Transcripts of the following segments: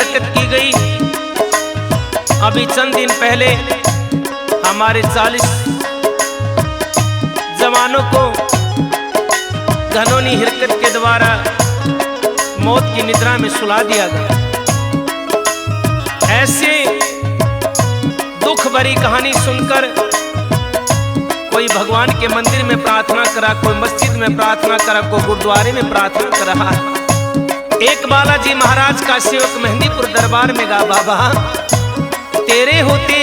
हरकत की गई। अभी चंद दिन पहले हमारे 40 जवानों को घनौनी हरकत के द्वारा मौत की निद्रा में सुला दिया गया। ऐसे दुख भरी कहानी सुनकर कोई भगवान के मंदिर में प्रार्थना करा, कोई मस्जिद में प्रार्थना करा, कोई गुरुद्वारे में प्रार्थना कर रहा है। एक बालाजी महाराज का सेवक मेहंदीपुर दरबार में गा, बाबा तेरे होते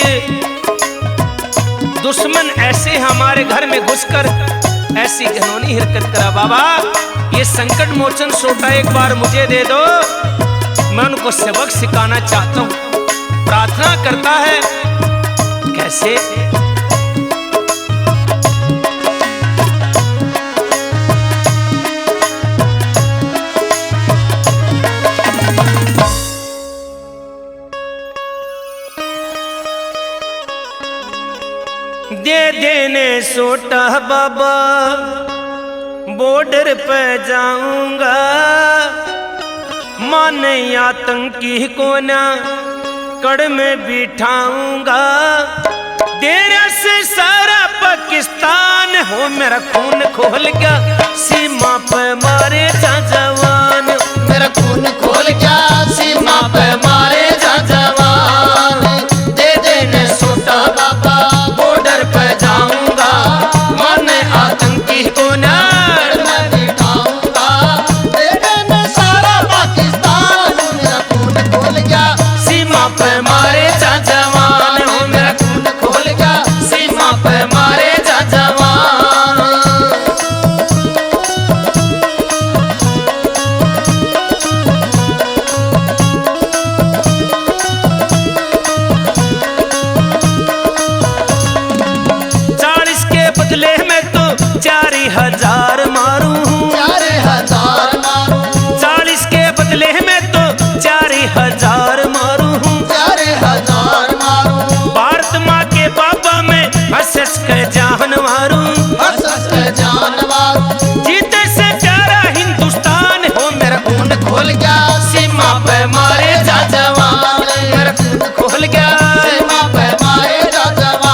दुश्मन ऐसे हमारे घर में घुसकर ऐसी घिनौनी हरकत करा। बाबा ये संकट मोचन सोटा एक बार मुझे दे दो, मैं उनको सबक सिखाना चाहता हूँ। प्रार्थना करता है कैसे? दे देने सोटा बाबा बॉर्डर पे जाऊंगा, माने आतंकी को ना कड़ में बिठाऊंगा। तेरे से सारा पाकिस्तान हो मेरा खून खोल गया, सीमा पे मारे जा जवान, मेरा खून खोल गया सीमा पे मारे जा जवान। दे देने सोटा बाबा बॉर्डर पे जाऊंगा, माने आतंकी को ना मैं बिठाऊंगा। दे देने सारा पाकिस्तान, मेरा खून खोल गया सीमा पे मारे जा जवान, हो मेरा खून खोल गया सीमा पे मारे जा जवान। बदले में तो 4000 मारूं, 4000 मारूं, 40 के बदले में तो 4000 मारूं, 4000 मारूं। भारत माँ के बाबा में हंस के जान मारूं, हंस के जान मारूं। जीते से प्यारा हिंदुस्तान हो मेरा खून खोल गया सीमा पे मारे जा जवान, मेरा खून खोल गया सीमा पे मारे जा जवान।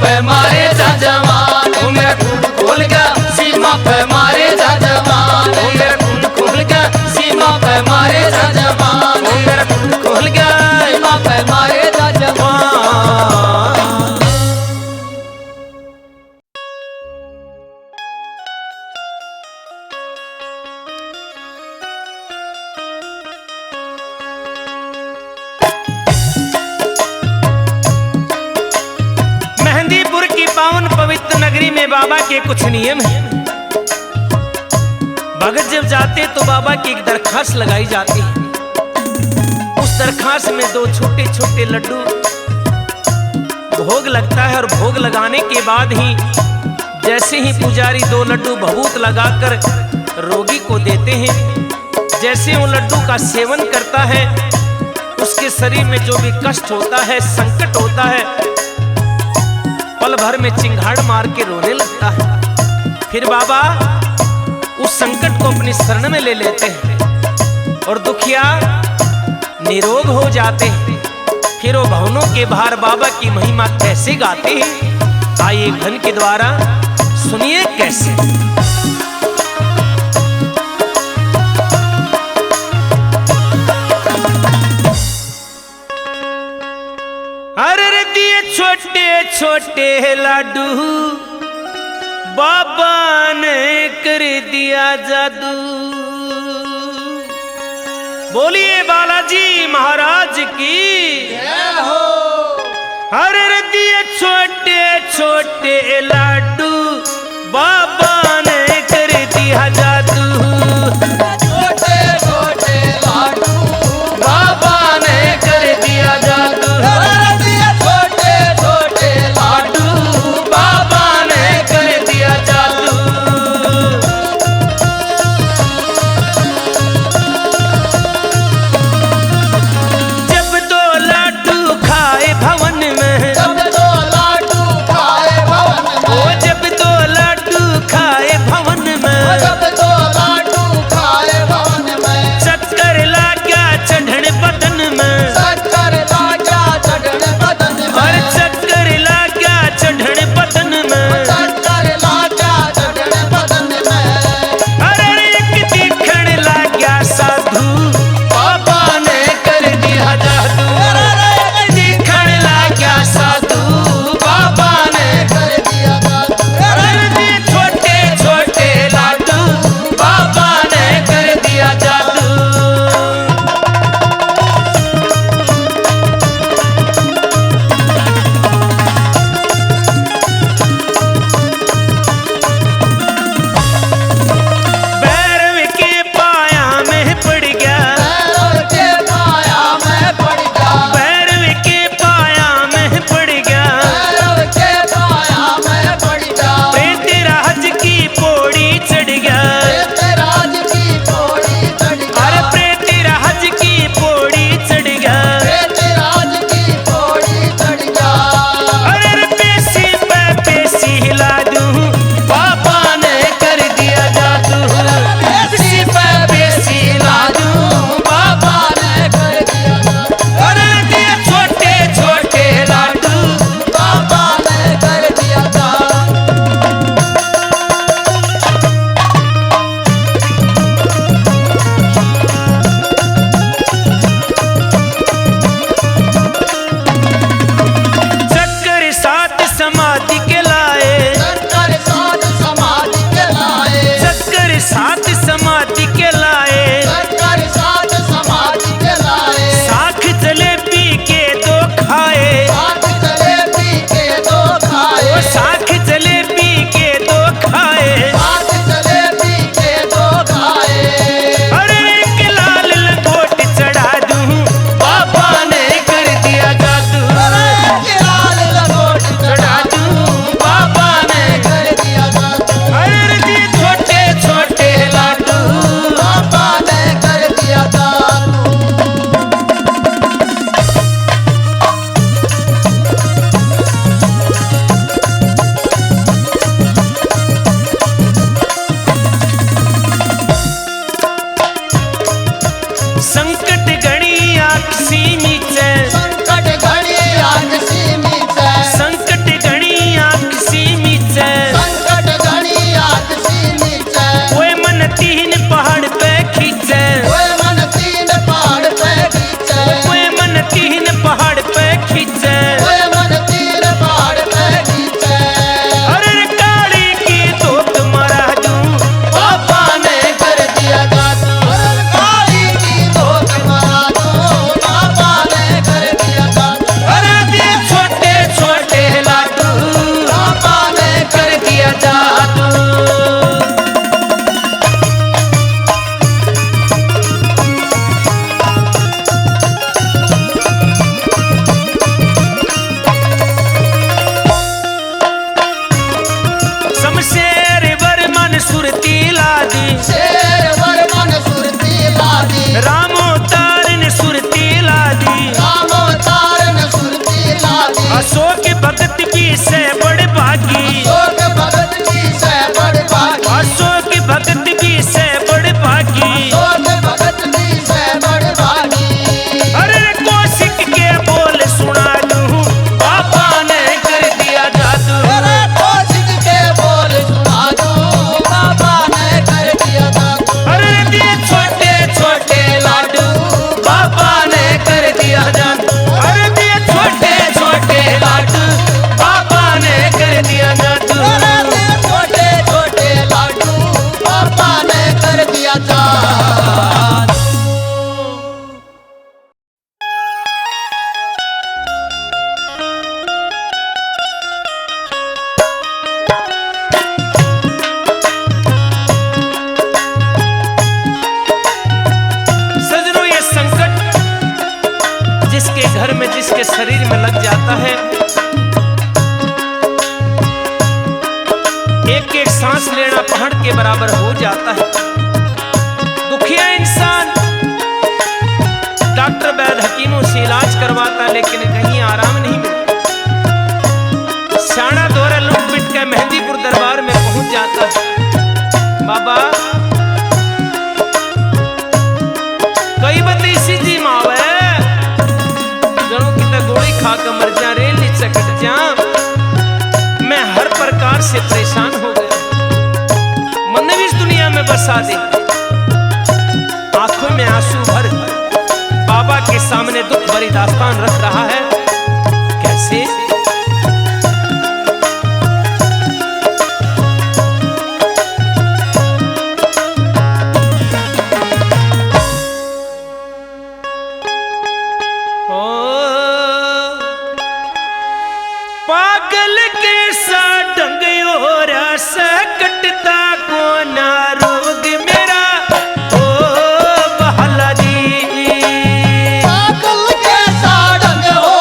पे मारे जा जवान, ओ मेरा खून खोल गया सीमा पे मारे जा जवान, ओ मेरा खून खोल गया सीमा पे मारे जा जवान, ओ मेरा खून खोल गया सीमा पे मारे जा जवान। मेहंदीपुर की पावन पवित्र नगरी में बाबा के कुछ नियम हैं। भगत जब जाते तो बाबा की एक दरखास्त लगाई जाती है। उस दरखास्त में 2 छोटे छोटे लड्डू भोग लगता है और भोग लगाने के बाद ही जैसे ही पुजारी 2 लड्डू भभूत लगाकर रोगी को देते हैं, जैसे वो लड्डू का सेवन करता है उसके शरीर में जो भी कष्ट होता है, संकट होता है, पल भर में चिंगाड़ मार के रोने लगता है। फिर बाबा उस संकट को अपनी शरण में ले लेते हैं और दुखिया निरोग हो जाते हैं। फिर वो भवनों के बाहर बाबा की महिमा कैसे गाते हैं, आइए घन के द्वारा सुनिए कैसे। अरे दिए छोटे छोटे लाडू बाबा ने कर दिया जादू। बोलिए बालाजी महाराज की जय हो। अरे दिए छोटे छोटे लाडू बाबा ने कर दिया जादू। छोटे छोटे लाडू बाबा ने कर दिया जादू, छोटे छोटे लाडू बाबा ने कर दिया जादू। जब 2 लाडू खाए भवन में, जब 2 लाडू खाए भवन में, शेर वर मन सुरती लादी, शेर वर मन सुरती लादी, रामो तारन सुरती लादी, रामो तारन सुरती लादी, अशोक भगत की से बड़ भागी, अशोक भगत की से बड़ भागी, अशोक भगत की से बड़ भागी। अशोक भगत की से बड़ भागी। अरे कौशिक के बोल सुना दूं, बाबा ने कर दिया जादू। अरे कौशिक के बोल सुना दूं, बाबा ने कर दिया जादू। अरे दिए छोटे छोटे लाडू, बाबा ने कर दिया जादू। अरे दिए छोटे छोटे लाडू, बाबा ने कर दिया जादू। अरे दिए छोटे छोटे लाडू, बाबा ने कर दिया जादू। सजनों, ये संकट जिसके घर में, जिसके शरीर में लग जाता है, एक एक सांस लेना पहाड़ के बराबर हो जाता है। दुखिया इंसान डॉक्टर वैद्य हकीमों से इलाज करवाता, लेकिन कहीं आराम नहीं मिलता। शाना दौरा लूट पिट के मेहंदीपुर दरबार में पहुंच जाता है। बाबा कई बत इसी जी मावे जनों की तो गोली खा कर मर जा, रेल नीचे कट जा। मैं हर प्रकार से परेशान हो गया, मन भी इस दुनिया में बसा दे। आंखों में आंसू भर बाबा के सामने दुख भरी दास्तान रख रहा है। कैसे? पागल के सा ढंग और कटता को ना रोग मेरा, ओ बहला जी। पागल के सा ढंग हो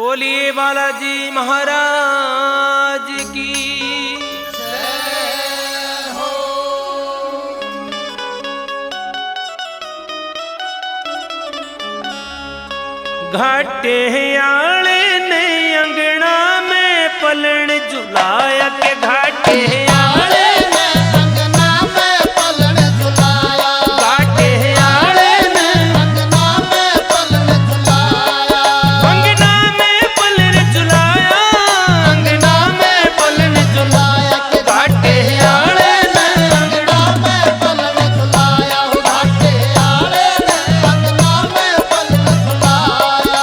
बोलिए बालाजी महाराज की। घाटे आले ने अंगना में पलन झुलाया के घाटे आले ने अंगना में पलन झुलाया। घाटे आले ने अंगना में पलन झुलाया। अंगना में पलन झुलाया। अंगना में पलन झुलाया के घाटे आले ने अंगना में पलन झुलाया। घाटे आले ने अंगना में पलन झुलाया।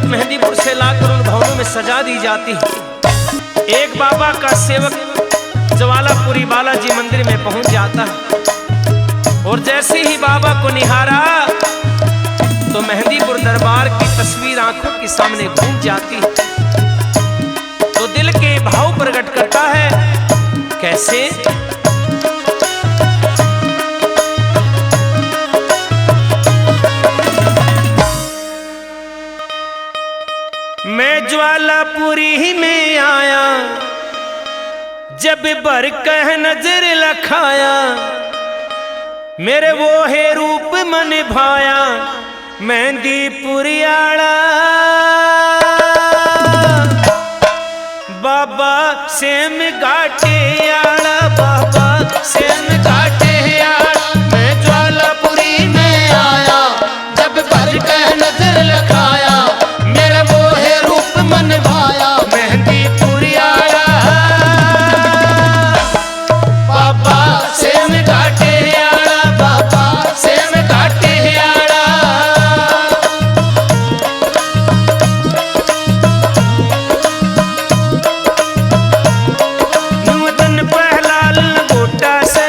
मेहंदीपुर से लाकर उन भवनों में सजा दी जाती है। एक बाबा का सेवक ज्वालापुरी बालाजी मंदिर में पहुंच जाता है और जैसे ही बाबा को निहारा तो मेहंदीपुर दरबार की तस्वीर आंखों के सामने घूम जाती है। तो दिल के भाव प्रकट करता है। कैसे? मैं मैं ज्वालापुरी में आया, जब बर कह नजर लखाया, मेरे वो है रूप मन भाया, मेहंदी पुरियाड़ा बाबा सेम घाटे आड़ा, बाबा सेम घाटे आड़ा। मैं ज्वालापुरी में आया, जब बर कह नजर लखाया, मेरा वो है रूप मन भाया, मेहंदी पुरियाड़ा बाबा सेम घाटे आड़ा, बाबा सेम घाटे आड़ा। नूतन पहला लंगोटा से,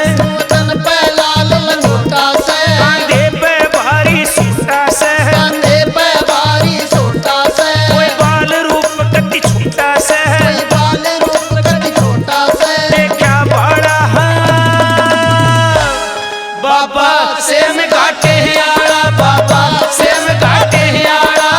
तन पहला लंगोटा से, कांधे पे भारी सूटा से, कंधे पे भारी सोटा से, कोई बाल रूप कटी छूटा से, कोई बाल रूप कटी छोटा से, देखा बड़ा बाबा सेम घाटे आड़ा, बाबा सेम घाटे आड़ा।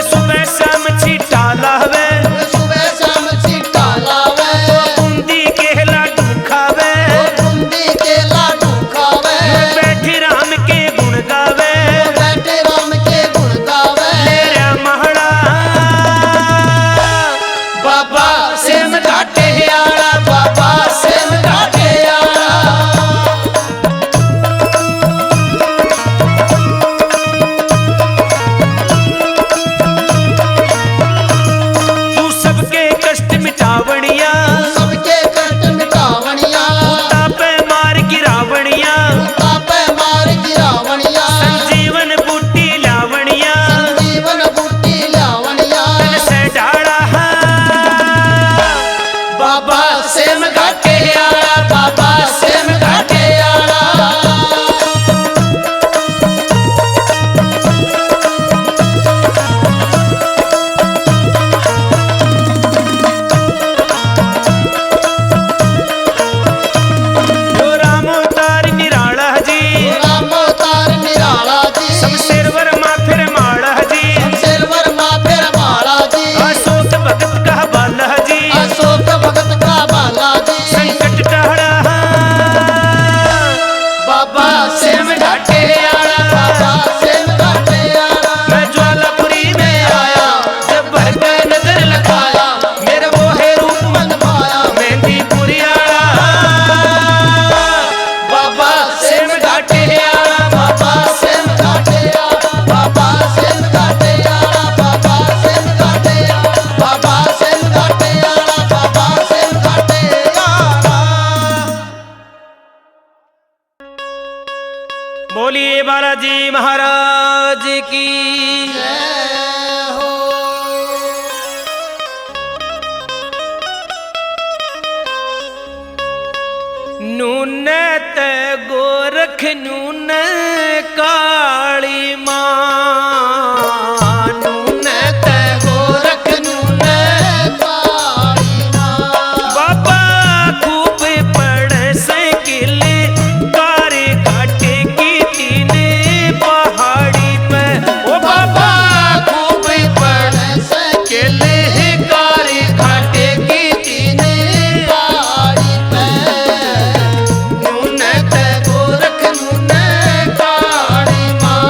सुबह शाम छीटा लावे, सुबह शाम छीटा लावे, बूंदी के लाडू खावे, बूंदी के लाडू खावे, बैठी राम के गुण गावे, बैठे राम के गुण गावे, मेरा महड़ा बाबा सेम घाटे आड़ा, बाबा सेम घाटे आड़ा। तू सबके कष्ट मिटावणिया, सबके कष्ट मिटावणिया, तापे मार गिरावणिया, तापे मार गिरावणिया, संजीवन बूटी लावणिया, जीवन बूटी लावणिया, तन से डाड़ा बाबा सेम घाटे आड़ा, बाबा सेम घाटे आड़ा। जो राम अवतार निराला जी, राम अवतार निराला जी, सब सिरवर माथिर माड़ा जी, सिरवर माथे माला जी, अशोक भगत का बाला जी, अशोक भगत का बाला जी, संकट टहड़ा बाबा सेम घाटे आड़ा, बाबा सेम घाटे आड़ा। मैं ज्वालापुरी में आया, जब भर के नजर लखाया, मेरे वो है रूप मन भाया, मेहंदी पुरियाड़ा बाबा सेम घाटे आड़ा, बाबा सेम घाटे आड़ा, बाबा सेम घाटे आड़ा, बाबा सेम घाटे आड़ा, बाबा सेम घाटे आड़ा, बाबा सेम घाटे आड़ा। बोलिए बालाजी महाराज की। जय हो। नून ते गोरख नून काली माँ, नून ते गोरख नून काली माँ, बाबा खूब पड़ साइकिल कार घाटे की तीन पहाड़ी पे, ओ बाबा खूब पड़ सकेल कारी घाटे की तीन पहाड़ी पे, नून ते गोरख नून काली माँ,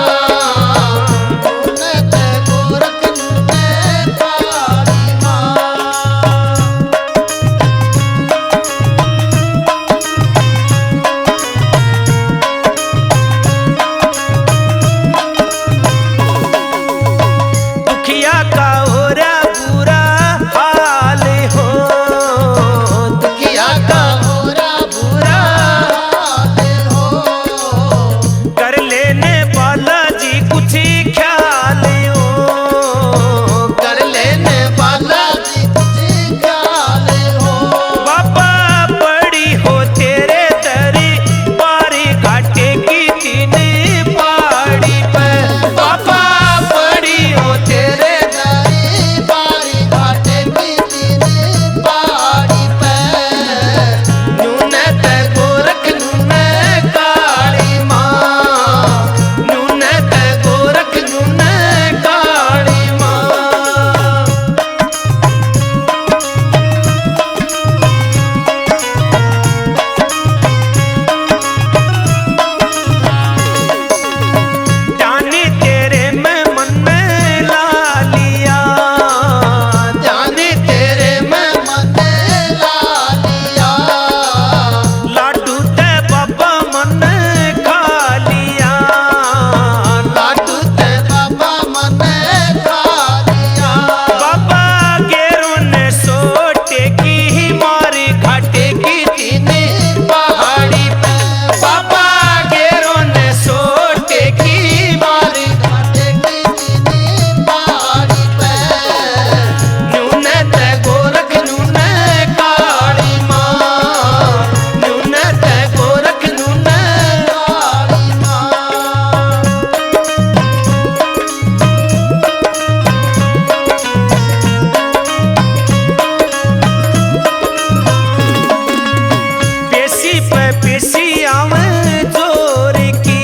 पेशी आवे जोर की,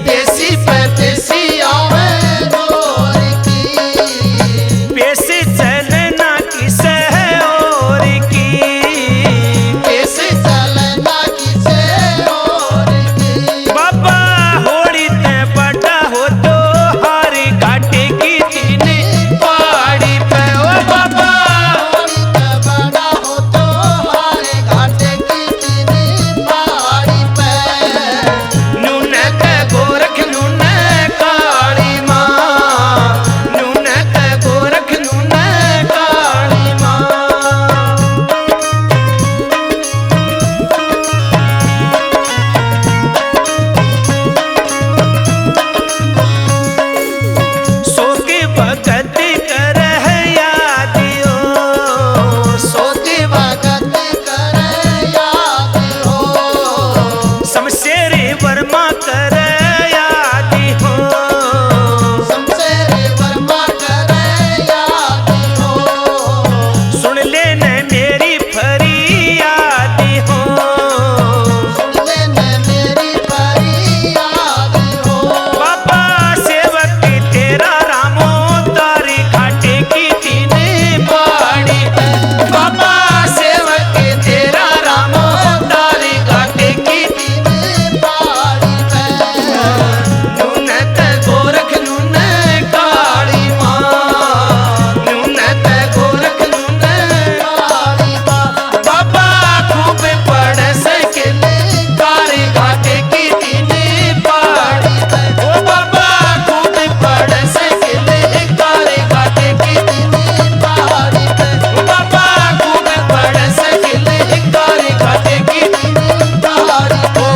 पेशी पे पेशी आवे जोर की, पेशी चलना किसे और की, पेशी चलना किसे और की। बाबा होड़ी ते बड़ा हो तो हारी घाटे की तीन पहाड़ी पे। ओ बाबा होड़ी पे बड़ा हो तो हारे घाटे की तीन पहाड़ी पे। नून के गोरख नून काली माँ, नून के गोरख नून काली माँ। सो के भगत कर यादियो, सो सोती भगत करे याद हो, शमशेर वर्मा कर यादी हो, शमशेर वर्मा करे याद हो। सुन लेने मेरी फरियादी हो, लेने मेरी फरियाद हो। बाबा सेवक तेरा रामो तारी घाटे की तीन पहाड़ी पे। बाबा सेवक तेरा रामो तारी घाटे की तीन पहाड़ी पे। नून ते गोरख नून काली माँ, नून ते गोरख नून काली माँ। बाबा खूब पढ़ सकिल तारी घाटे की तीन पहाड़ी पे। ओ बाबा खूब पढ़ सकिल तारी घाटे की तीन पहाड़ी पे। ओ बाबा खूब पढ़ सकिल तारी घाटे की तीन पहाड़ी पे।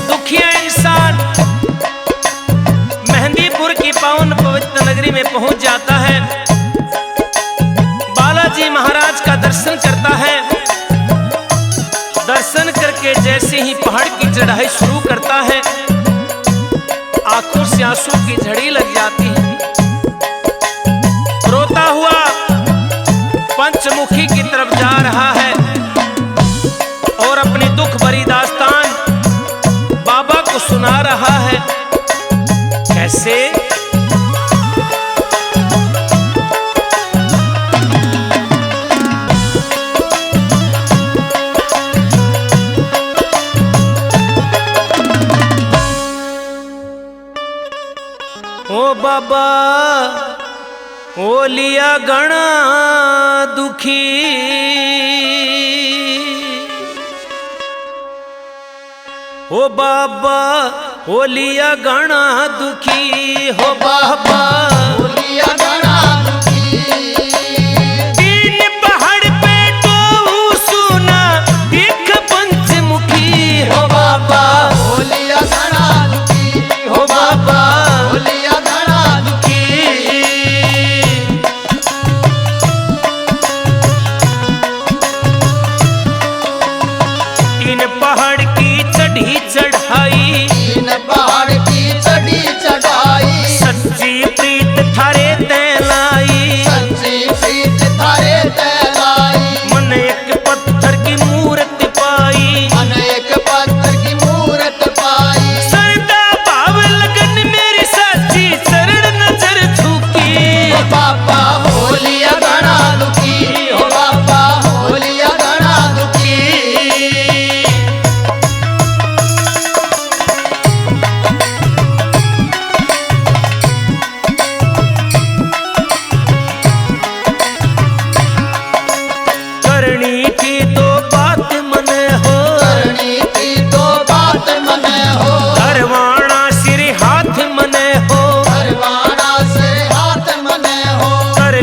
दुखिया इंसान मेहंदीपुर की पावन पवित्र नगरी में पहुंच जाता है। बालाजी महाराज का दर्शन करता है। दर्शन करके जैसे ही पहाड़ की चढ़ाई शुरू करता है, आंखों से आंसू की झड़ी लग जाती है। रोता हुआ पंचमुखी की तरफ जा रहा है और अपनी दुख भरी दास्तान बाबा को सुना रहा है। कैसे? ओ बाबा ओ लिया गणा दुखी, ओ बाबा ओ लिया गणा दुखी, हो बाबा बोलिया गणा दुखी। तीन पहाड़ पे तो सुना दिख पंचमुखी, हो बाबा बोलिया गणा दुखी। हो बाबा बोलिया गणा दुखी। तीन पहाड़ की चढ़ी चढ़ाई, तीन पहाड़ की चढ़ी चढ़ाई, सच्ची प्रीत थारे ते लाई, सच्ची प्रीत थारे तैलाई। मन एक पत्थर की मूर्त पाई, अनेक पत्थर की मूरत पाई। सरदा भाव लगन मेरी साची चरण नजर झुकी, हो बाबा बोलिया गणा दुखी। हो बाबा बोलिया गणा दुखी। करनी थी तो बात मन हो, करनी थी तो बात मन हो, करवाना सिर हाथ मन हो, करवाना से हाथ मन हो, कर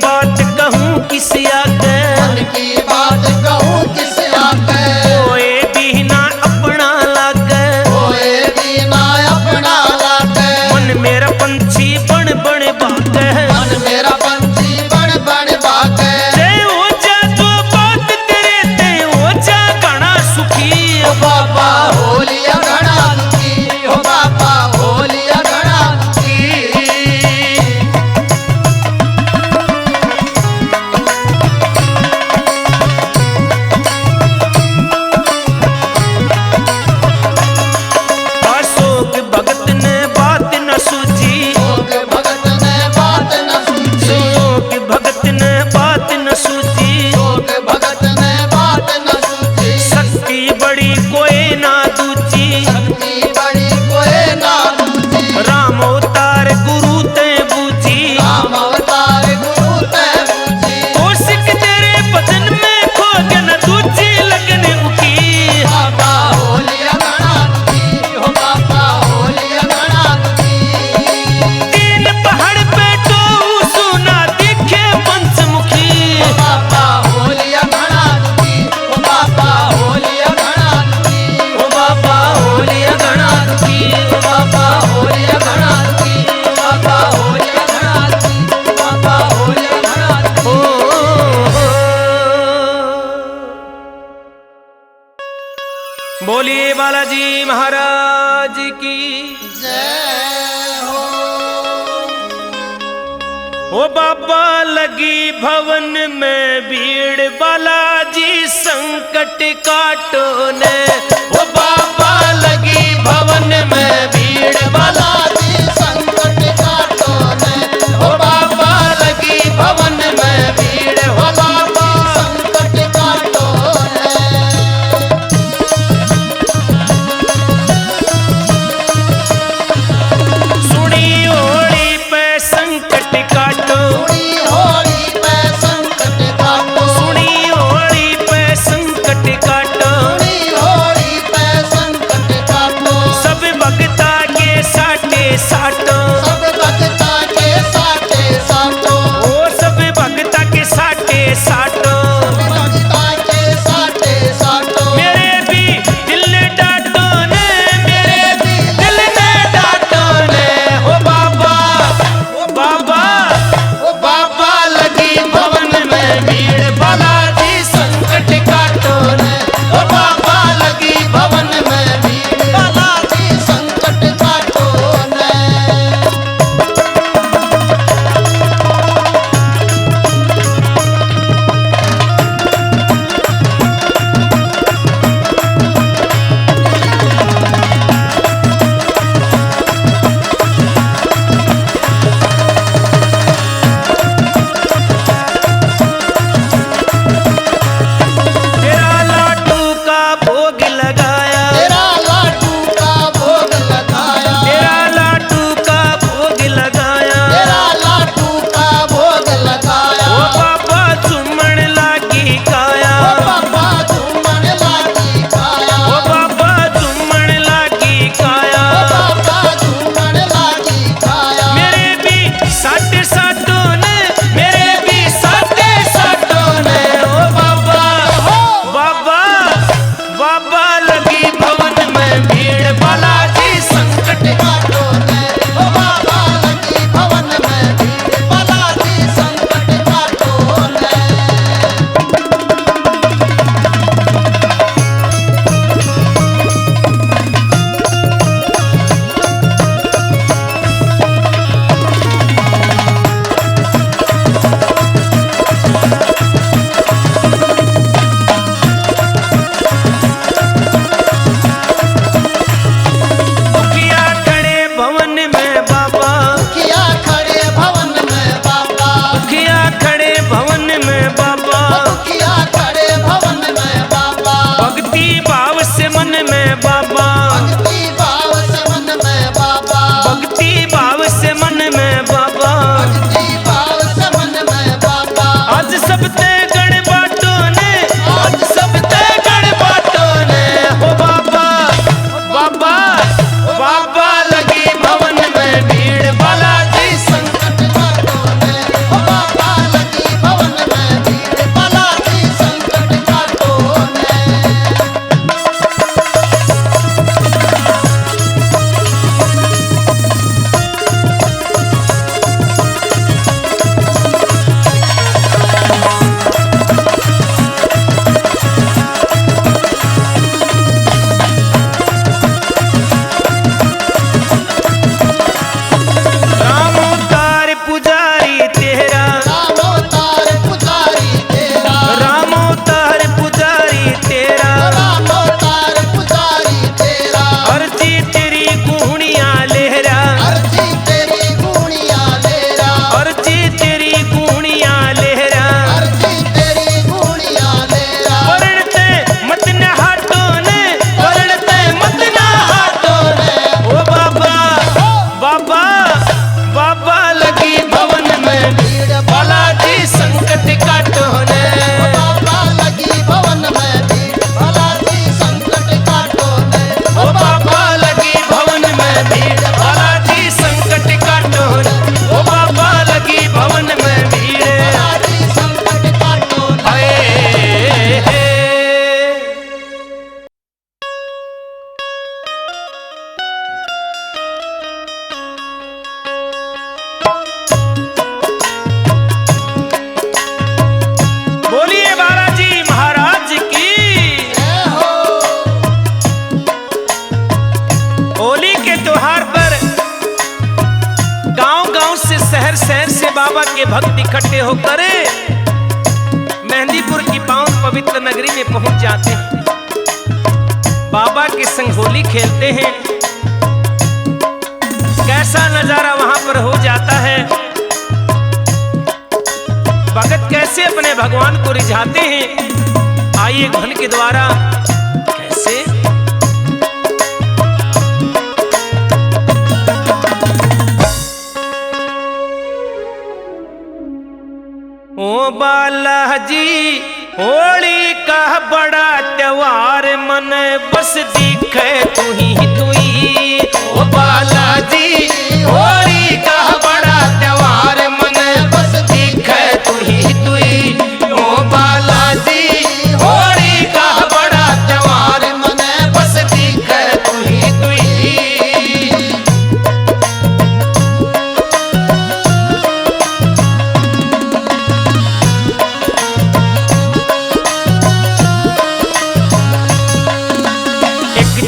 बात कहूँ किस आगे, मन की बात कहूँ किस आगे, कोई भी ना अपना लागे, कोई भी ना अपना लागे, मन मेरा पंछी बन बन बागे, मन मेरा पंछी बन बन बागे, ते हो जा तो बात तेरे ते हो जा घना सुखी। ओ बाबा होलिया घना दुखी, ओ बाबा होलिया घना दुखी। अशोक भगत ने बात न सूझी, लोग भगत ने बात न सूझी, अशोक भगत ने बात न सूझी, लोग भगत ने बात न सूझी, शक्ति बड़ी कोई ना दूजी, शक्ति बड़ी कोई ना दूजी, राम अवतार गुरु ते बूझी, राम अवतार गुरु ते बूझी, कौशिक तेरे बदन में खो गया न दूजी लगन उठी। बाबा होलिया घना दुखी, ओ बाबा होलिया घना दुखी। तीन पहाड़ पे तो सुना दिखे पंचमुखी, ओ बाबा होलिया घना दुखी, ओ बाबा होलिया घना दुखी, ओ बाबा होलिया घना दुखी, ओ बाबा होलिया घना दुखी, ओ बाबा होलिया घना दुखी, ओ बाबा होलिया घना दुखी। बोलिए बालाजी महाराज की। जय हो। ओ बाबा लगी भवन में भीड़, बालाजी संकट काटो ने। ओ बाबा लगी भवन में भीड़, बालाजी संकट काटो ने, ओ बाबा लगी भवन में भीड़, ओ बाबा संकट काटो ने। सुनी होली पे संकट काटो, सुनी होली पे संकट काटो, सुनी होली पे संकट काटो, सुनी होली पे के भक्त इकट्ठे होकर मेहंदीपुर की पावन पवित्र नगरी में पहुंच जाते हैं। बाबा के संग होली खेलते हैं। कैसा नजारा वहां पर हो जाता है। भगत कैसे अपने भगवान को रिझाते हैं, आइए घन के द्वारा कैसे। ओ बालाजी होली का बड़ा त्योहार मन बस दिखे तू ही। ओ बालाजी होली का बड़ा त्योहार मन बस दिखे तू ही। ओ बालाजी होली का बड़ा त्योहार मन बस दिखे तू ही।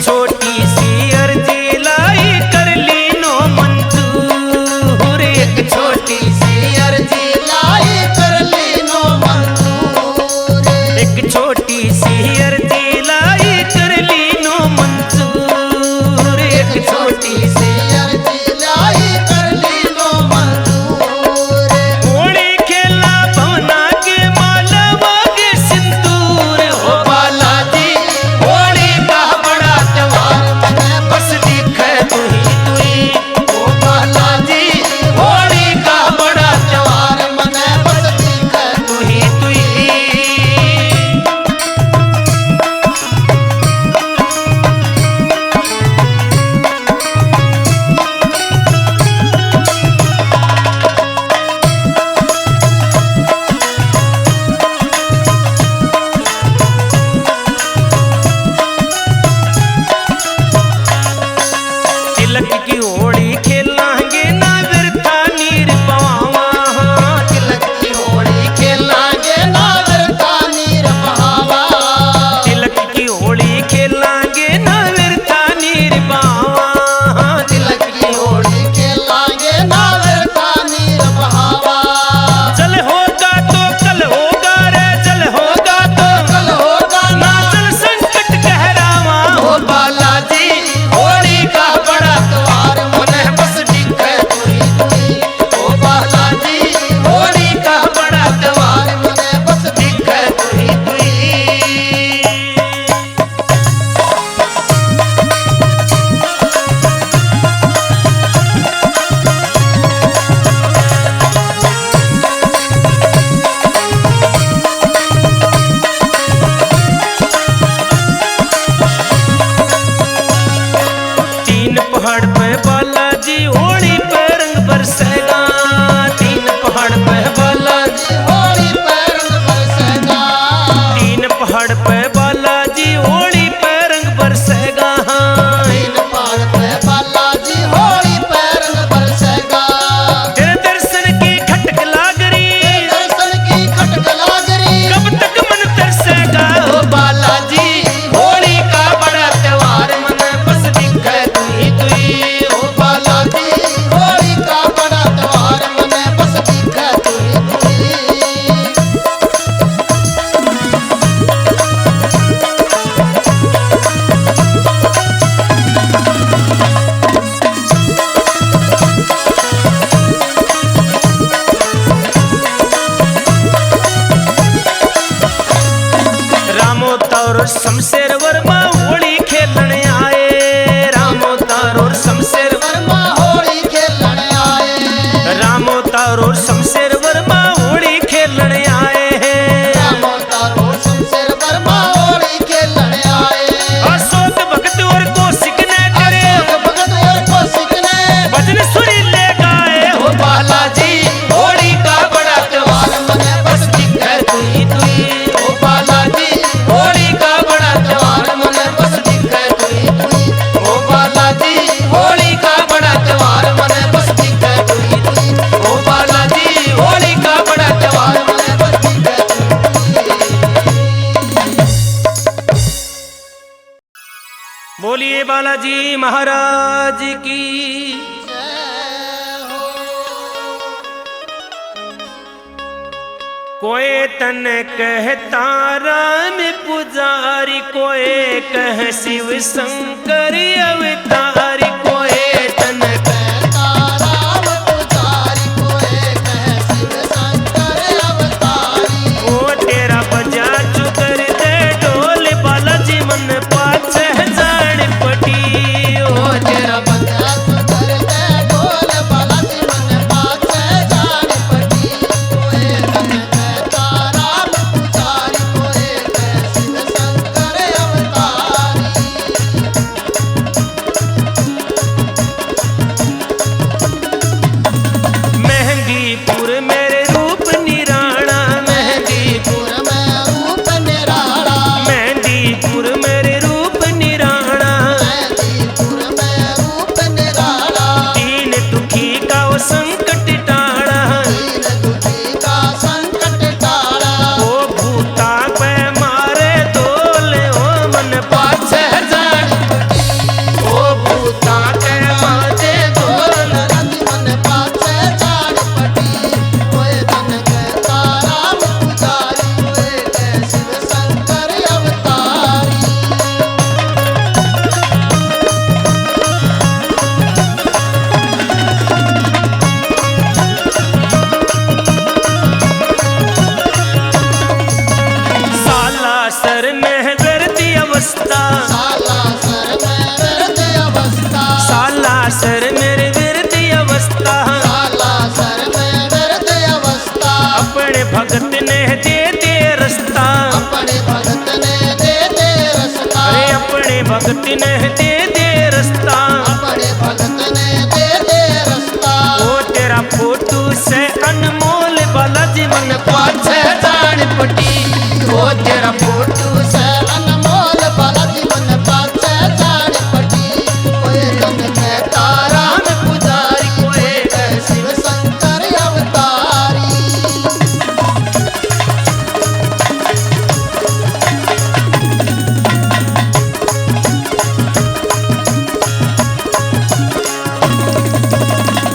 छोटी सी अर्जी लाई कर ली नो मंजूर। एक छोटी सी अर्जी लाई कर ली नो मंजूर। एक छोटी सी अर्जी लाई कर ली नो मंजूर। एक छोटी सी अर्जी लाई कर ली नो मंजूर। होली खेला भवना के मालवा के सिंदूर। हो बालाजी होली का बड़ा बस दिखे तू ही। ओ बालाजी होली का बड़ा त्योहार मन बस दिखे तू ही। तिलक की होली खेलांगे ना व्यर्था नीर पवावा। तिलक की होली खेलांगे ना व्यर्था नीर पवावा। तिलक की होली खेलांगे ना व्यर्था नीर पवावा। तिलक की होली खेलांगे ना व्यर्था नीर पवावा। चल होगा तो कल होगा रे, चल होगा तो कल होगा ना, चल संकट गहरावा। हो बालाजी होली का बड़ा त्योहार मन बस दिखे तू ही। ओ बालाजी होली का बड़ा त्योहार मन बस दिखे तू ही। तीन पहाड़ पे बालाजी होली पे रंग बरसेगा। तीन पहाड़ पे बालाजी होली पे रंग बरसेगा। तीन पहाड़ पे बालाजी होली पे रंग बरसेगा। तीन पहाड़ पे बालाजी होली पे रंग बरसेगा। तेरे दर्शन की खटक लाग रही, दर्शन की खटक लाग रही, कब तक मन तरसेगा। ओ बालाजी होली का बड़ा त्योहार मन बस दिखे तू ही। ओ बालाजी होली का बड़ा त्योहार मन बस दिखे तू ही। रामो तारो शमशेर वर्मा होली खेलने आए। रामो तारो शमशेर वर्मा होली खेलने आए। रामो तारो शमशेर वर्मा होली खेलने आए हैं। रामो तारो शमशेर वर्मा होली खेलने आए। अशोक भगत और कौशिक ने करे, भगत और कौशिक ने भजन सुरीले गाए। हो बालाजी होली का बड़ा त्योहार मन बस दिखे तू ही। ओ बालाजी होली का बड़ा त्योहार मन बस दिखे तू ही। ओ बालाजी होली का बड़ा त्योहार मन बस दिखे तू ही। ओ बालाजी होली का बड़ा त्योहार मन बस दिखे तू ही। बोलिए बालाजी महाराज की। कोई तन कहता राम पुजारी, कोई कह शिव शंकर अवतारी। कोई तन कहता राम पुजारी, कोई कह शिव शंकर अवतारी। ओ तेरा बजा चुकर दे ढोल, बालाजी मन पाछे जान पटी। ओ तेरा बजा चुकर दे ढोल, बालाजी मन पाछे जान पटी। कोई तन कहता राम पुजारी, कोई कह शिव शंकर अवतारी। मेहंदीपुर मेरे रूप निराणा, मेहंदीपुर में रूप निराला, मेहंदीपुर मेरे रूप निराणा। मेहंदीपुर में रूप निराला। दीन दुखी का वो संकट टाड़ा, दीन दुखी का संकट टाला। ओ भूता पे मारे डोले, ओ मन पाछे जान पटी। ओ भूता के माथे ढोल, रति मन पाछे जान पटी। कोई तन कहता राम पुजारी, कोई कह शिव शंकर अवतारी। साला सर में दर्दी अवस्था, साला सर में वृद्ध अवस्था, साला सर मेरे दर्दी अवस्था। साला सर में वृद्ध अवस्था। अपने भगत ने दे रास्ता, अपने भगत ने दे रास्ता। अरे अपने भगत ने दे रास्ता। अपने भगत ने दे रास्ता। ओ तेरा फोटो से अनमोल, बालाजी मन पाछे जान पटी। ओ तेरा फोटो से अनमोल, बालाजी मन पाछे जान पटी। कोई तन कहता राम पुजारी, कोई कह शिव शंकर अवतारी।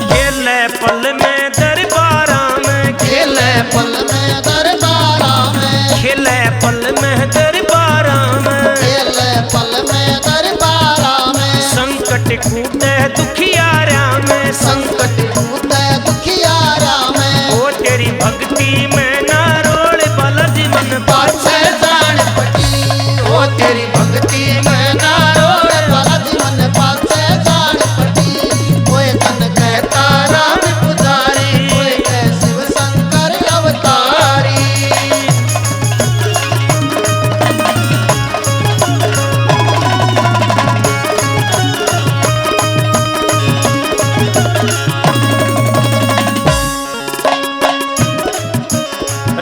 खेले पल में दरबारा में, खेले पल में दरबारा में, खेले पल में दरबारा में। खेले पल में दरबारा में। संकट कूटे दुखियारा में, संकट कूटे दुखियारा में। ओ तेरी भक्ति में ना रोल, बालाजी मन पाछे जान पटी। ओ तेरी भक्ति में ना रोड, बालाजी मन पाछे जान पटी। कोई तन कहता राम पुजारी, कोई कह शिव शंकर अवतारी।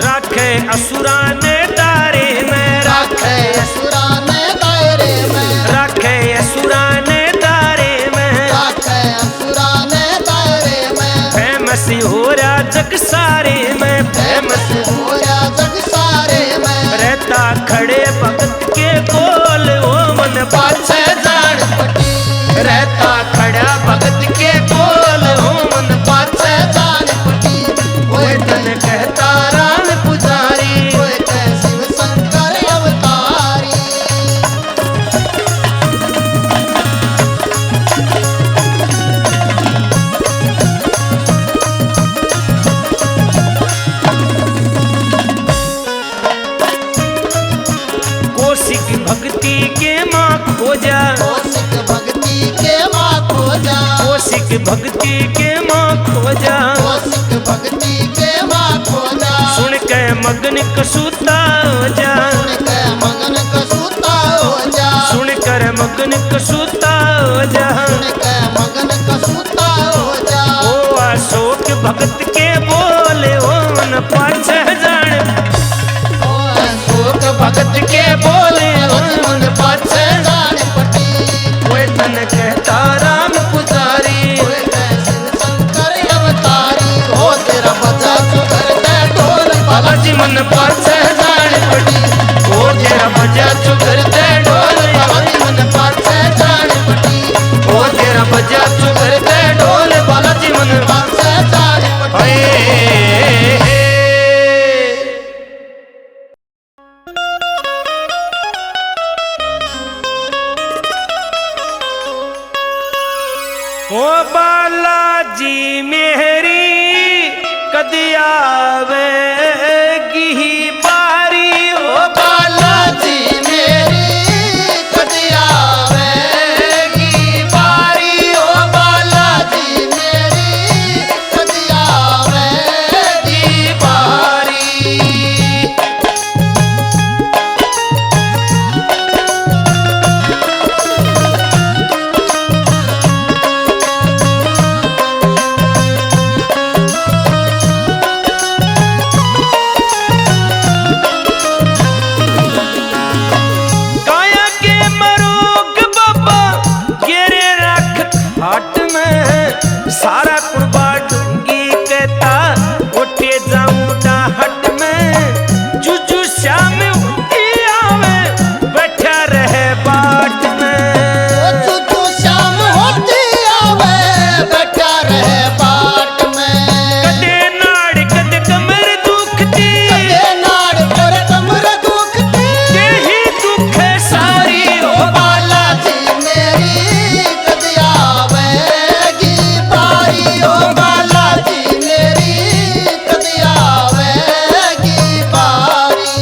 राखे असुरा ने दारे में, राखे असुरा ने दायरे में, राखे असुरा ने दारे में। राखे असुरा ने दायरे में। फेमस हो रहा जग सारे में, फेमस होया जग सारे में। रहता खड़े भगत के बोल, ओ मन पाछे जान पटी। रहता खड़ा भगत के बोल, ओ मन पाछे जान पटी। कोई तन कहता राम पुजारी, कोई कह शिव शंकर अवतारी। कोशिक भक्ति के माँ खोजा, कौशिक भक्ति के माँ खोजा। कोशिक भक्ति के माँ खोजा। कौशिक भक्ति के माँ खोजा। सुन के मगन कसूता हो जा, सुन के मगन कसूता हो जा। सुन कर मगन कसूता हो जा। सुन के मगन कसूता हो जा। ओ अशोक भगत के बोले, ओ मन पाछे जान। ओ अशोक भगत के बोले, ओ मन पाछे जान पटी। कोई तन कहता राम पुजारी, कोई कह शिव शंकर अवतारी। हो तेरा बजा चुकर दे ढोल, बालाजी मन पाछे जान पटी। ओ तेरा बजा चुकर दे ढोल, बालाजी मन पाछे जान पटी। ओ तेरा बजा चुकर दे ढोल, बालाजी मन पाछे जान पटी। हाय। ओ बालाजी मेरी कदी आवेगी बारी, ओ बालाजी मेरी कदी आवेगी बारी, ओ बालाजी मेरी कदी आवेगी बारी। काया के मरोग बाबा गिरे रख हाट में, सारा कुर्बा डूंगी कहता उठे जाऊं हट में, जुजू श्याम उठी आवे बैठा रहे बाट में। तू शाम होती आवे बैठा रहे बाट में, कदे नाड़ कदे कमर दुखती, कदे नाड़ पर कमर दुखती, यही दुख है सारी, ओ बालाजी मेरी कदी आवेगी बारी, ओ बालाजी मेरी कदी आवेगी बारी।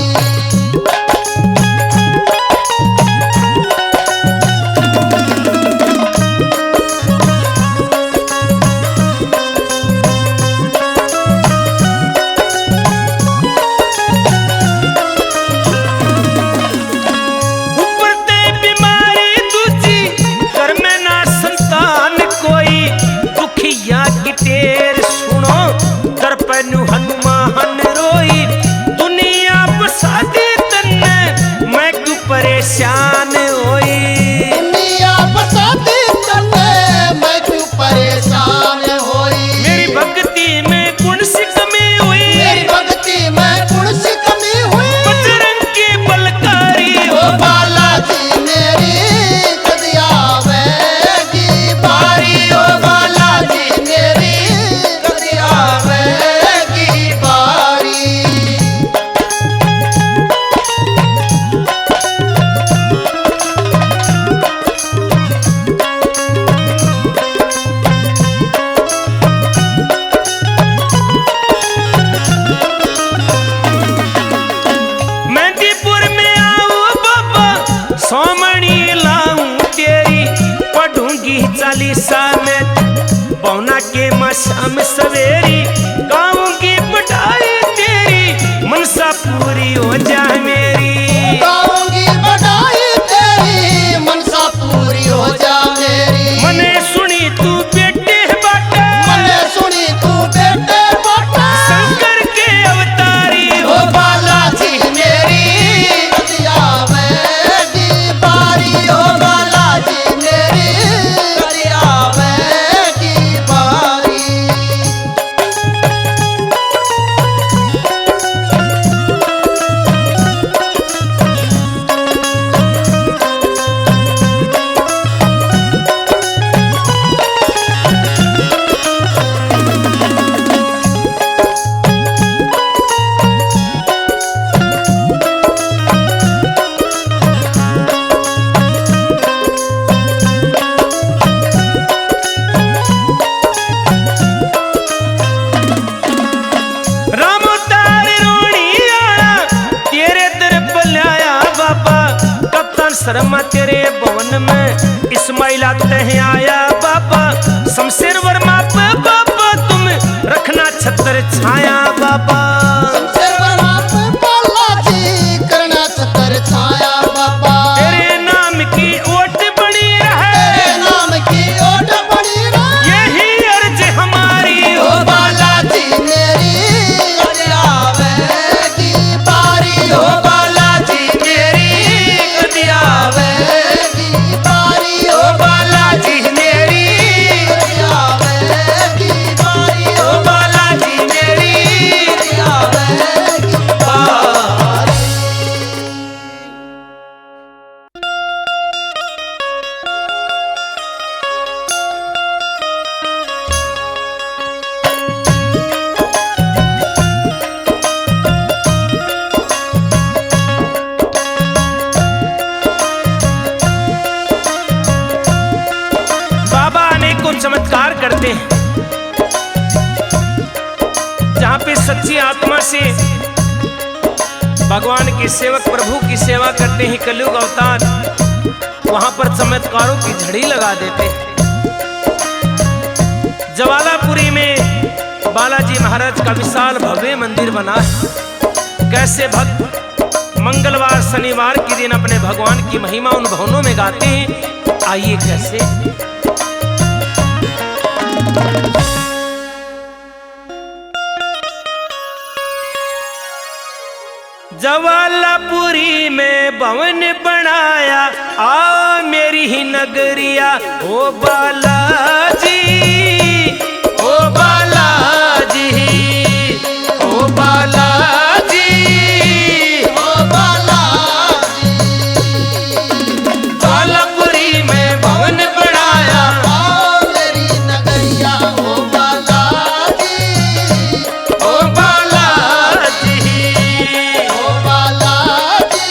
ऊपर ते बीमारी दूजी घर में ना संतान कोई, दुखिया की टेर सुनो दर पनु हनुमान रोई, दुनिया बसादी तन्ने मैं क्यों परेशान होई। दुनिया बसाती तन्ने मैं क्यों परेशान होई, मेरी भक्ति में गुण सी कमी हुई, मेरी भक्ति में गुण सी कमी हुई, बजरंग की बलकारी, ओ बालाजी मेरी कदी आवेगी बारी, ओ बालाजी मेरी कदी आवेगी बारी। मेहंदीपुर में आऊं बाबा सोमणी लाऊं तेरी, पढ़ूंगी चालीसा में पौना के मशाम सवेरी, गाऊंगी पढ़ाई तेरी मनसा पूरी हो जाए मेरी। गाऊंगी बधाई तेरी मनसा पूरी हो जा मेरी, मने सुनी तू बेटे बाटा, मने सुनी तू बेटे बाटा, शंकर के अवतारी, ओ बालाजी मेरी कदी आवेगी बारी, ओ बालाजी मेरी कदी आवेगी बारी। राम तार रोणी आया तेरे दर पलाया बाबा, कप्तान शर्मा तेरे भवन में इस्माइला तह आया बाबा, शमशेर वर्मा पे बाबा तुम रखना छत्र छाया बाबा। शमशेर वर्मा पे बालाजी करना छतर छाया बाबा, तेरे नाम की ओट बड़ी रहे, तेरे नाम की ओट बड़ी रहे, यही अर्ज हमारी, ओ बालाजी मेरी कदी आवेगी बारी, ओ बालाजी मेरी कदी आवेगी बारी, ओ बालाजी मेरी कदी आवेगी बारी, ओ बालाजी मेरी कदी आवेगी करते हैं, जहां पे सच्ची आत्मा से भगवान के सेवक प्रभु की सेवा करते हैं, कलयुग अवतार, वहां पर चमत्कारों की झड़ी लगा देते हैं। जवालापुरी में बालाजी महाराज का विशाल भव्य मंदिर बना है। कैसे भक्त मंगलवार शनिवार के दिन अपने भगवान की महिमा उन भवनों में गाते हैं, आइए कैसे। जवालापुरी में भवन बनाया, आ मेरी ही नगरिया, ओ बालाजी, ओ बालाजी, ओ बालाजी, ओ बालाजी। जवालापुरी में भवन बनाया, आओ मेरी नगरिया, ओ बालाजी, ओ बालाजी। ओ बालाजी,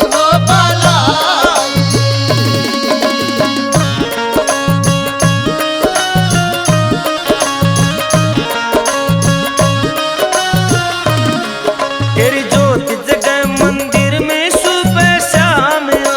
ओ बालाजी। तेरी ज्योत जगह मंदिर में सुबह शाम हो,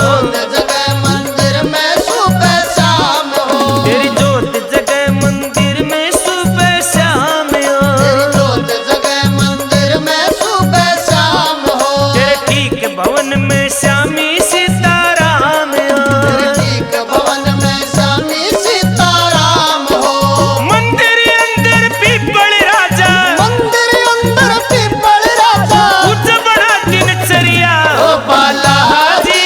जोत जगह मंदिर में सुबह शाम हो, तेरी ज्योत जगह मंदिर में सुबह शाम हो, तेरी जोत जगह मंदिर में सुबह शाम हो, तेरे ठीक भवन में श्यामी सीताराम हो, तेरे ठीक भवन में स्वामी सीताराम हो, मंदिर अंदर पीपल राजा, मंदिर अंदर पीपल राजा, उच्च बड़ा दिनचर्या, ओ बालाजी,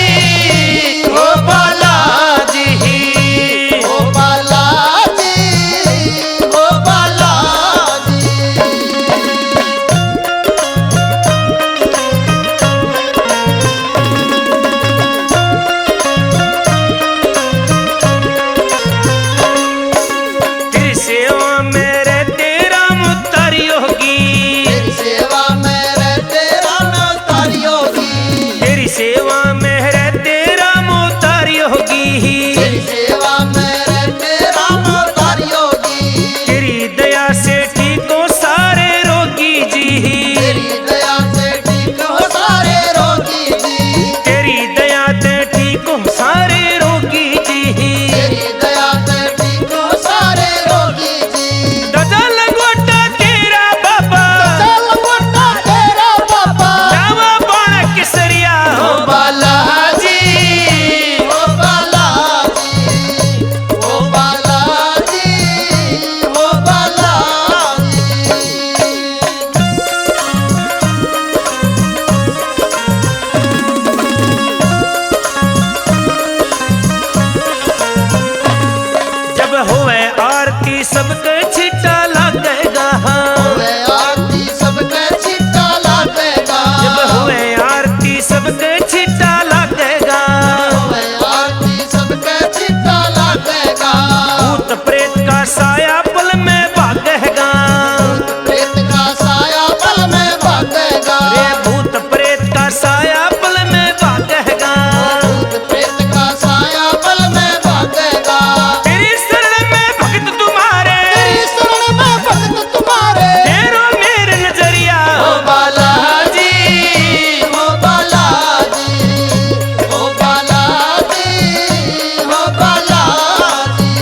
ओ बालाजी। ओ बालाजी, ओ बालाजी। तेरी सेवा में रहते राम तारी होगी, तेरी सेवा में रहते राम अवतार योगी, तेरी सेवा में रहते राम तारी होगी, तेरी सेवा में रहते राम अवतार योगी, तेरी दया से ठीक हो सारे रोगी जी, तेरी दया से ठीक हो सारे रोगी जी, तेरी दया से ठीक हो सारे रोगी जी। तेरी दया से ठीक हो सारे रोगी जी। दजा लगोटा तेरा बाबा, चल मोटा तेरा बाबा, जावा बाण किसरिया, ओ बालाजी, ओ बालाजी, ओ बालाजी, ओ बालाजी। जब होवे आरती सबके छिटा लगेगा, होवे आरती सबके छिट्टा लागेगा, जब होवे आरती सबके छिटा लगेगा, होवे आरती सबके छिट्टा लागेगा, भूत प्रेत का साया पल में भागेगा, प्रेत का साया पल में भागेगा, रे भूत प्रेत का साया पल में भागेगा, भूत प्रेत का साया पल में भागेगा, तेरी शरण में भक्त तुम्हारे, तेरी शरण में भक्त तुम्हारे, तेरो मेरे नजरिया, ओ बालाजी, ओ बालाजी, ओ बालाजी, ओ बालाजी।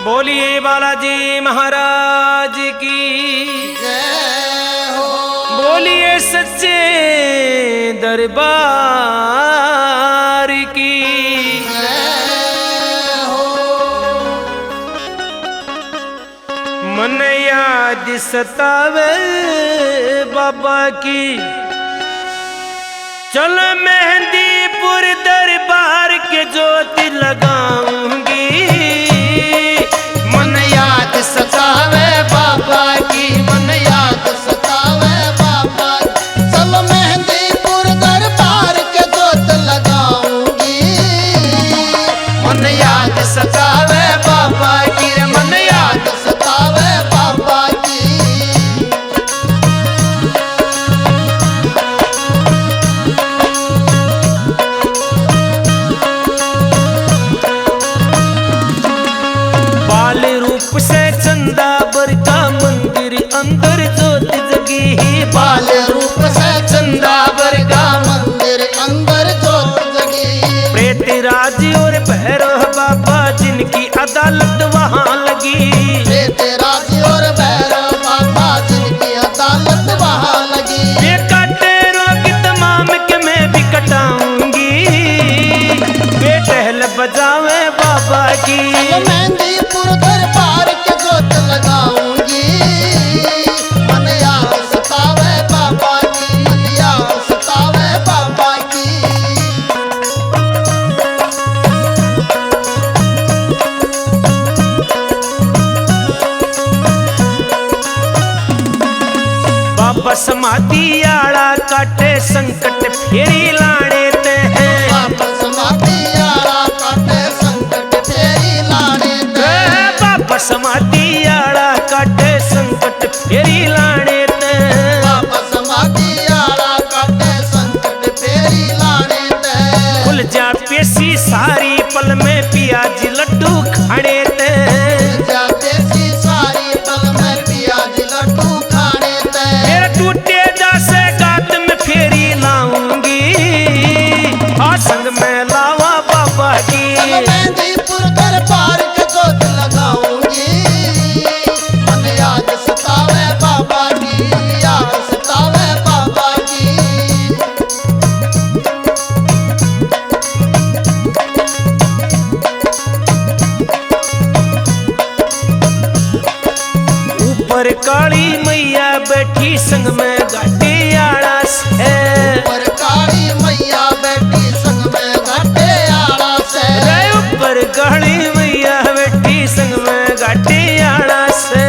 बोलिए बालाजी महाराज की जय हो। बोलिए सच्चे दरबार की जय हो। मन याद सतावे बाबा की चल मेहंदीपुर दरबार के ज्योति लगाऊंगी। मन याद सतावे बाबा की, मन याद सतावे बाबा की। चलो मेहंदीपुर दरबार के जोत लगाऊंगी। मन याद सतावे बाबा की, मन याद सतावे बाबा की। बाल रूप से चंदाबर का मंदिर अंदर ज्योत जगी। बाल रूप से चंदाबर का मंदिर अंदर जोत जगी। प्रेत राज और भैरव बाबा जिनकी अदालत वहाँ लगी। प्रेत राज और भैरव बाबा जिनकी अदालत वहाँ लगी। ये काटे रोग तमाम के मैं भी कटाऊंगी। वे टहल बजावे बाबा की मेहंदीपुर दरबार के जोत लगाऊंगी। मन याद सतावे बाबा की, मन याद सतावे बाबा की। बाबा समाधि आड़ा काटे संकट फेरी लाने ते हैं। वापस माटी आड़ा काटे संकट फेरी लाने दे। बाबा समाधि आड़ा काटे संकट फेरी लाने ते। वापस माटी आड़ा काटे संकट फेरी लाने दे। खुल जा पेशी सारी पल में पियाज लड्डू खाने ते। जाते सी सारी पल में प्याज लड्डू खाने दे। मेरा टूटे जैसे गात में फेरी लाऊंगी। आ संग में लावा बाबा की मेहंदीपुर दरबार के जोत लगाऊंगी। मन याद सतावे बाबा की, याद सतावे बाबा की। ऊपर काली मैया बैठी संग में घाटे आड़ा से। ऊपर काली मैया बैठी संग में घाटे आड़ा से। रे ऊपर काली मैया बैठी संग में घाटे आड़ा से।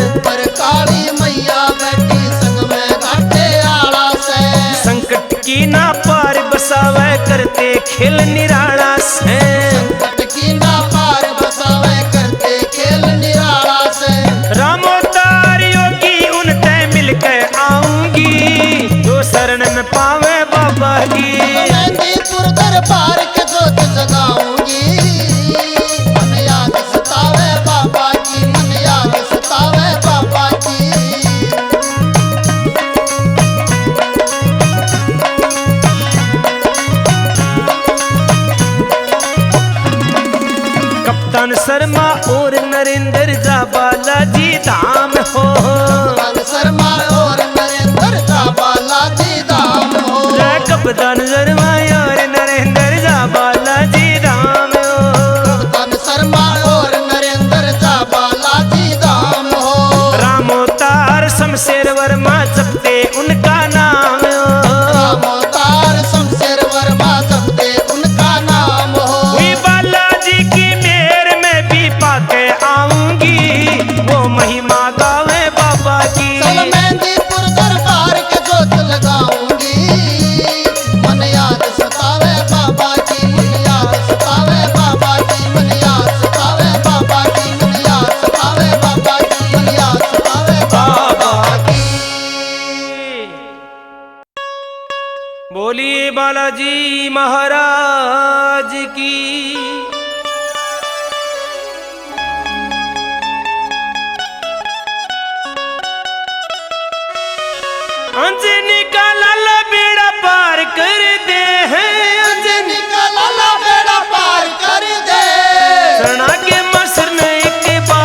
ऊपर काली मैया बैठी संग में घाटे आड़ा से। संकट की ना पार बसावे करते खेल निराला से। संकट की ना पार बसावे करते खेल निराला से। रामोतार योगी उनते मिलकर आऊंगी। जो शरण में पावे बाबा की मेहंदीपुर दरबार के जोत जगाऊंगी। मन याद सतावे बाबा की, मन याद सतावे बाबा की। कप्तान शर्मा और नरेंद्र जा बालाजी धाम हो। कप्तान शर्मा और नरेंद्र जा बालाजी धाम हो। रे कप्तान शर्मा और नरेंद्र जा बालाजी धाम हो। कप्तान शर्मा और नरेंद्र जा बालाजी धाम हो। रामोतार शमशेर वर्मा जपते उनका नाम हो। रामोतार शमशेर वर्मा जपते उनका नाम हो। हुई बालाजी की मेहर में भी पाके आऊंगी। वो महिमा गावे बाबा की चल मेहंदीपुर दरबार के जोत लगाऊंगी। मन याद सतावे बाबा की, मन याद सतावे बाबा की, मन याद सतावे बाबा की, मन याद सतावे बाबा की, मन याद सतावे बाबा की। बोलिए बालाजी महाराज की अंजनी का लाला बेड़ा पार कर दे हैं। अंजनी का लाला बेड़ा पार कर दे। शरणा के मसर में एक बार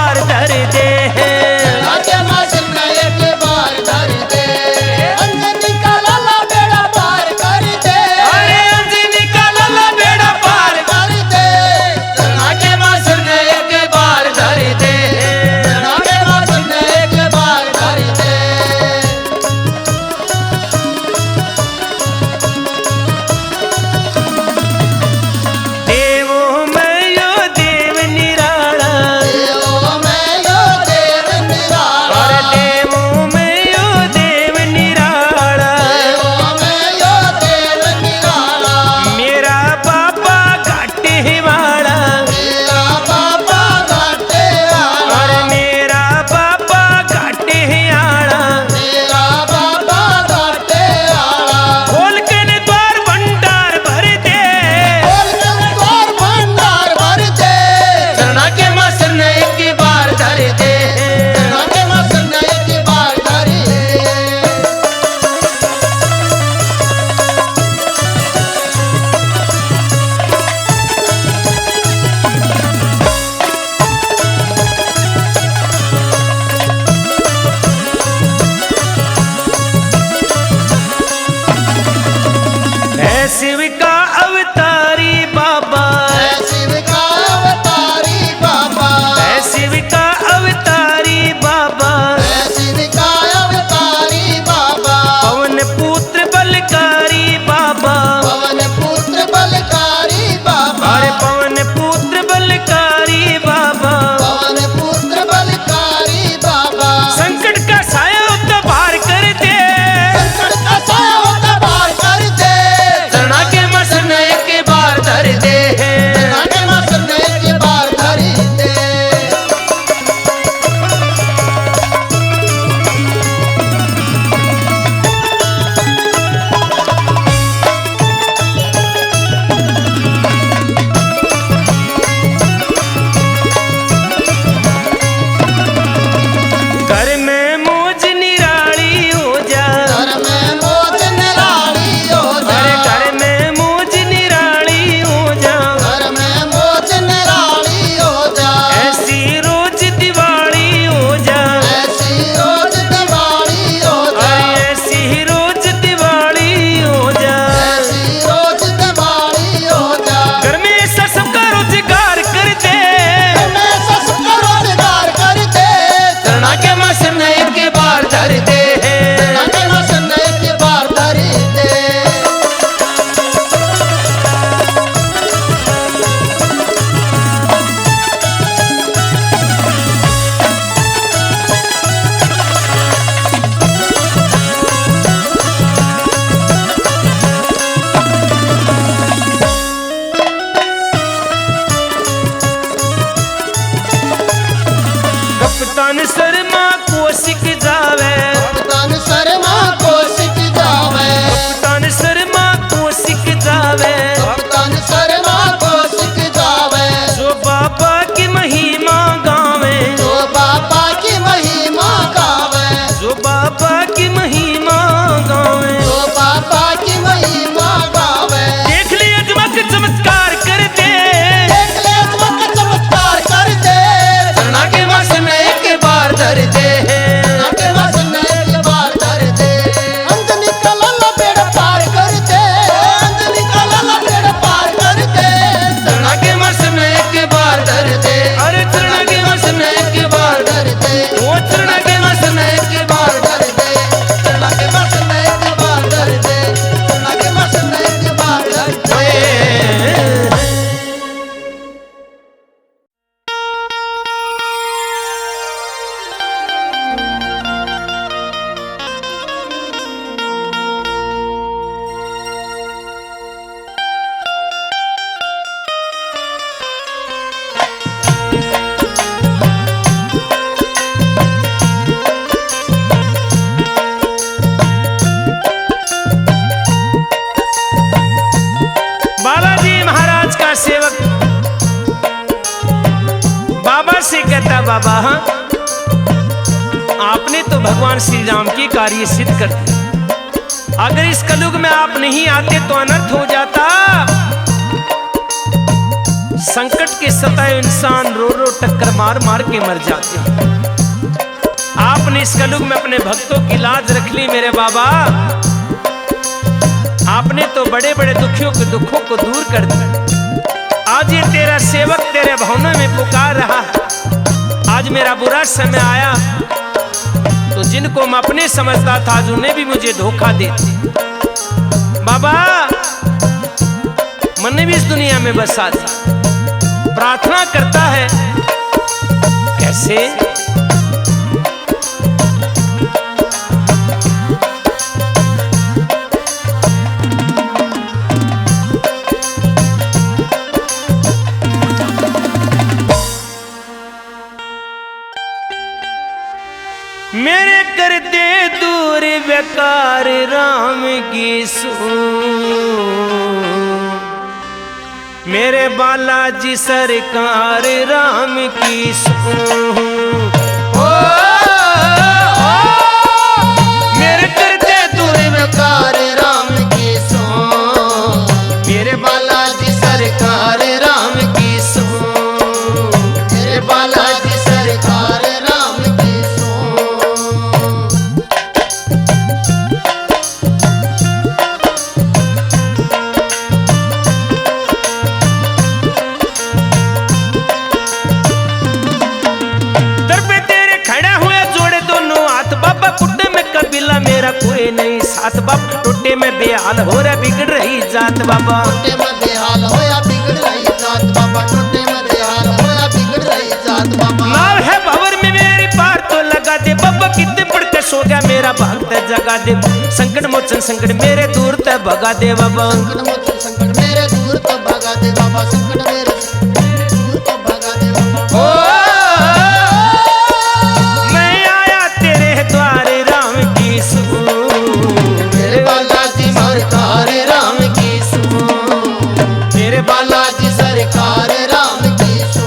बाबा से कहता बाबा हाँ, आपने तो भगवान श्री राम की कार्य सिद्ध कर दी, अगर इस कलयुग में आप नहीं आते तो अनर्थ हो जाता। संकट के सताए इंसान रो रो टक्कर मार मार के मर जाते हैं। आपने इस कलयुग में अपने भक्तों की लाज रख ली मेरे बाबा। आपने तो बड़े बड़े दुखियों के दुखों को दूर कर दिया। आज ये तेरा सेवक तेरे भवनों में पुकार रहा है। आज मेरा बुरा समय आया तो जिनको मैं अपने समझता था आज उन्हें भी मुझे धोखा देते। बाबा मन भी इस दुनिया में बसा था, प्रार्थना करता है कैसे? मेरे कर दे दूर बेकार राम की सू, मेरे बालाजी सरकार राम की सू। मेरे कर दे दूर बेकार राम की सू, मेरे बालाजी सरकार राम की सू, मेरे बालाजी सरकार राम की सू। मेरा कोई नहीं साथ बाप, टोटे में बेहाल हो रहा बिगड़ रही जात बाबा। टोटे में बेहाल होया बिगड़ रही जात बाबा, टोटे में बेहाल होया बिगड़ रही जात बाबा। नाव है भंवर में मेरी पार तो लगा दे बाबा, कितने पड़ के सो गया मेरा भाग ते जगा दे। संकट मोचन संकट मेरे दूर ते भगा दे बाबा, संकट मोचन संकट मेरे दूर तो भगा दे बाबा, संकट मेरे दूर तो भगा दे बाबा। मैं आया तेरे द्वारे राम की सू, मेरे बालाजी सरकार राम की सू, मेरे बालाजी सरकार राम की सू।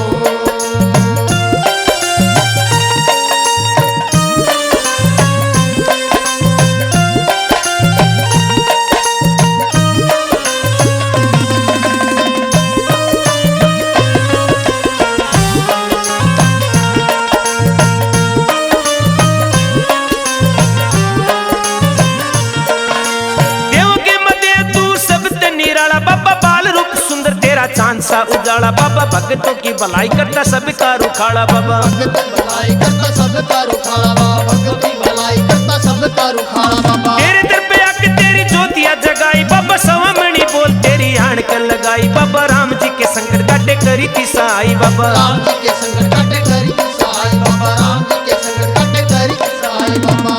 चांद सा उजाला बाबा, भक्तों की भलाई करता सबका रुखाड़ा बाबा। भगत भलाई करता सबका रुखाड़ा बाबा, भगत की भलाई करता सबका रुखाड़ा बाबा। तेरे दर पे आके तेरी ज्योतियां जगाई बाबा, सवामणी बोल तेरी आण कर लगाई बाबा। राम जी के संकट काटे करी थी सहाय बाबा, राम जी के संकट काटे करी थी सहाय बाबा, राम जी के संकट काटे करी थी सहाय बाबा।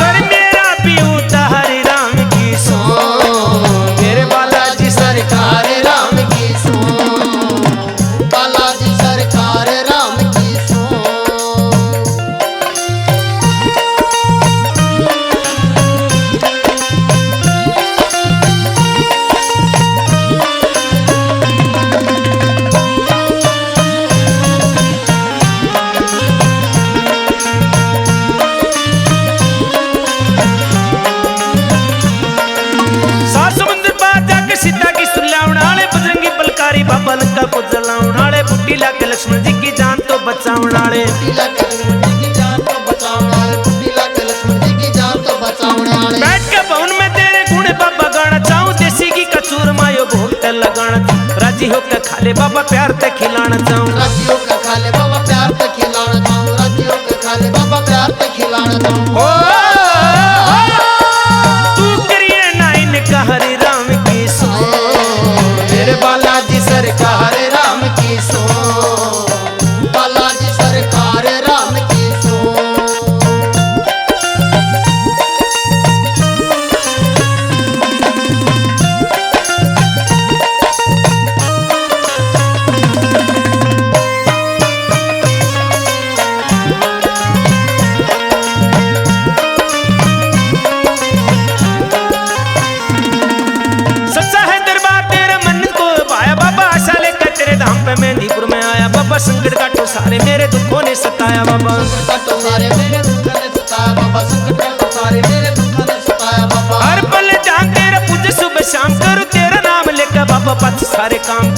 कर मेरा भी उतार राम की सो, मेरे बालाजी सरकार राम की सो, बालाजी सरकार राम की सो। सीता की सुलावण आले बजरंगी बलकारी बाबा, लंका को जलावण आले बुट्टी लाके लक्ष्मण जी की जान तो बचावण आले। बुट्टी लाके लक्ष्मण जी की जान तो बचावण आले, बुट्टी लाके लक्ष्मण जी की जान तो बचावण आले। बैठ के भवन में तेरे गुण बाबा गाना चाहूं, देसी की कचूर मायो भोग ते लगाना। राजी होकर खाले बाबा प्यार ते खिलाना चाहूं, राजी होकर खाले बाबा प्यार ते खिलाना चाहूं, राजी होकर खाले बाबा प्यार ते खिलाना चाहूं। तू करिए ना इनका हरि राम की सो, मेरे बालाजी सरकार राम की सो, बालाजी सरकार राम की सो। पे मेहंदीपुर में आया बाबा, संकट काटो सारे मेरे दुखों ने सताया बाबा। काटो सारे मेरे दुखों ने सताया बाबा, संकट काटो सारे मेरे दुखों ने सताया बाबा। हर पल जान तेरा पूज सुबह शाम करूं तेरा नाम लेकर बाबा, पथ सारे काम